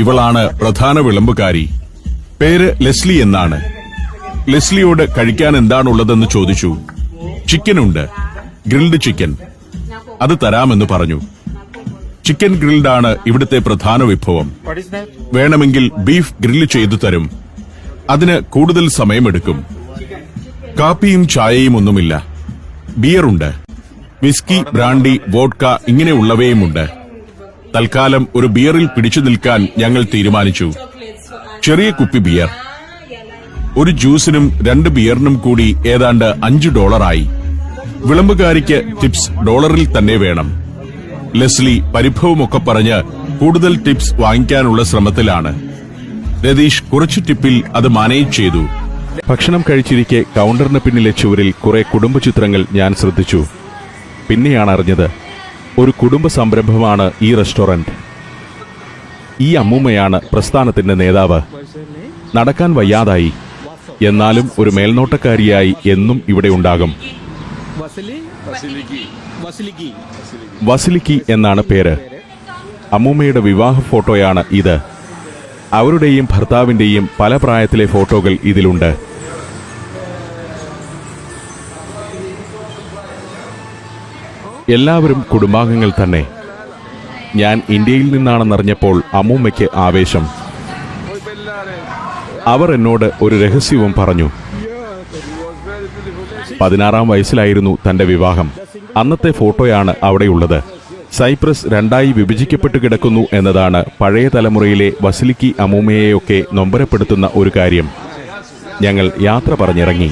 ഇവളാണ് പ്രധാന വിളമ്പുകാരി. പേര് ലെസ്ലി എന്നാണ്. ലെസ്ലിയോട് കഴിക്കാൻ എന്താണുള്ളതെന്ന് ചോദിച്ചു. ചിക്കനുണ്ട്, ഗ്രിൽഡ് ചിക്കൻ. അത് തരാമെന്ന് പറഞ്ഞു. ചിക്കൻ ഗ്രിൽഡാണ് ഇവിടുത്തെ പ്രധാന വിഭവം. വേണമെങ്കിൽ ബീഫ് ഗ്രില്ല് ചെയ്തു തരും. അതിന് കൂടുതൽ സമയമെടുക്കും. കാപ്പിയും ചായയും ഒന്നുമില്ല. ബിയറുണ്ട്. വിസ്കി, ബ്രാൻഡി, വോഡ്ക ഇങ്ങനെയുള്ളവയുമുണ്ട്. തൽക്കാലം ഒരു ബിയറിൽ പിടിച്ചു നിൽക്കാൻ ഞങ്ങൾ തീരുമാനിച്ചു. ചെറിയ കുപ്പി ബിയർ. ഒരു ജ്യൂസിനും 2 ബിയറിനും കൂടി ഏതാണ്ട് $5 വിളമ്പുകാരിക്ക് ടിപ്സ് ഡോളറിൽ തന്നെ വേണം. ലെസ്ലി പരിഭവമൊക്കെ പറഞ്ഞ് കൂടുതൽ ടിപ്സ് വാങ്ങിക്കാനുള്ള ശ്രമത്തിലാണ്. രതീഷ് കുറച്ചു ടിപ്പിൽ അത് മാനേജ് ചെയ്തു. ഭക്ഷണം കഴിച്ചിരിക്കെ കൗണ്ടറിന് പിന്നിലെ ചുവരിൽ കുറെ കുടുംബചിത്രങ്ങൾ ഞാൻ ശ്രദ്ധിച്ചു. പിന്നെയാണ് അറിഞ്ഞത് ഒരു കുടുംബ സംരംഭമാണ് ഈ റെസ്റ്റോറന്റ്. ഈ അമ്മൂമ്മയാണ് പ്രസ്ഥാനത്തിന്റെ നേതാവ്. നടക്കാൻ വയ്യാതായി, എന്നാലും ഒരു മേൽനോട്ടക്കാരിയായി എന്നും ഇവിടെ ഉണ്ടാകും. വസിലിക്കി എന്നാണ് പേര്. അമ്മൂമ്മയുടെ വിവാഹ ഫോട്ടോയാണ് ഇത്. അവരുടെയും ഭർത്താവിന്റെയും പല പ്രായത്തിലെ ഫോട്ടോകൾ ഇതിലുണ്ട്. എല്ലാവരും കുടുംബാംഗങ്ങൾ തന്നെ. ഞാൻ ഇന്ത്യയിൽ നിന്നാണെന്നറിഞ്ഞപ്പോൾ അമ്മൂമ്മയ്ക്ക് ആവേശം. അവർ എന്നോട് ഒരു രഹസ്യവും പറഞ്ഞു. 16-ാം വയസ്സിലായിരുന്നു തന്റെ വിവാഹം. അന്നത്തെ ഫോട്ടോയാണ് അവിടെയുള്ളത്. സൈപ്രസ് 2ആയി വിഭജിക്കപ്പെട്ടു കിടക്കുന്നു എന്നതാണ് പഴയ തലമുറയിലെ വസിലിക്കി അമ്മൂമ്മയെയൊക്കെ നൊമ്പരപ്പെടുത്തുന്ന ഒരു കാര്യം. ഞങ്ങൾ യാത്ര പറഞ്ഞിറങ്ങി.